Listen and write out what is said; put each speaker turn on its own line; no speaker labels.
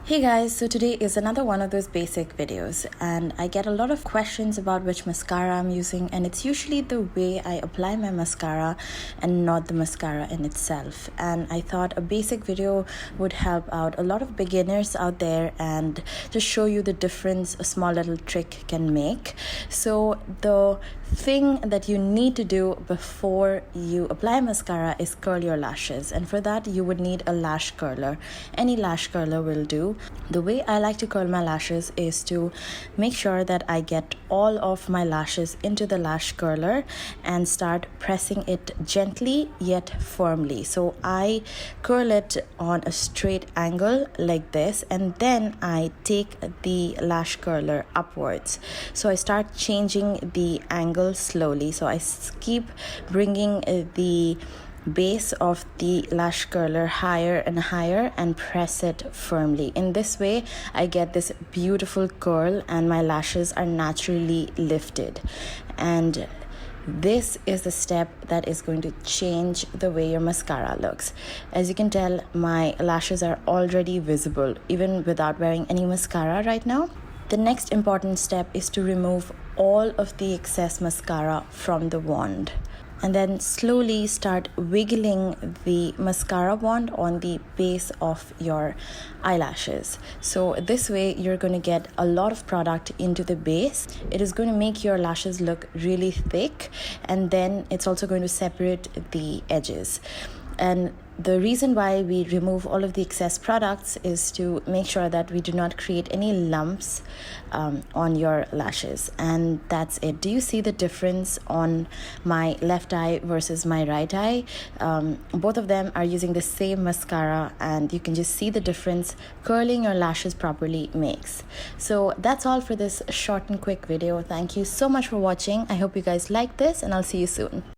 Hey guys, so today is another one of those basic videos, and I get a lot of questions about which mascara I'm using, and it's usually the way I apply my mascara and not the mascara in itself. And I thought a basic video would help out a lot of beginners out there and just show you the difference a small little trick can make. So the thing that you need to do before you apply mascara is curl your lashes, and for that you would need a lash curler. Any lash curler will do. The way I like to curl my lashes is to make sure that I get all of my lashes into the lash curler and start pressing it gently yet firmly. So I curl it on a straight angle like this, and then I take the lash curler upwards. So I start changing the angle slowly. So I keep bringing the base of the lash curler higher and higher and press it firmly. In this way I get this beautiful curl and my lashes are naturally lifted, and this is the step that is going to change the way your mascara looks. As you can tell, my lashes are already visible even without wearing any mascara right now. The next important step is to remove all of the excess mascara from the wand, and then slowly start wiggling the mascara wand on the base of your eyelashes. So this way you're going to get a lot of product into the base. It is going to make your lashes look really thick, and then it's also going to separate the edges. And the reason why we remove all of the excess products is to make sure that we do not create any lumps on your lashes. And that's it. Do you see the difference on my left eye versus my right eye? Both of them are using the same mascara, and you can just see the difference curling your lashes properly makes. So that's all for this short and quick video. Thank you so much for watching. I hope you guys like this, and I'll see you soon.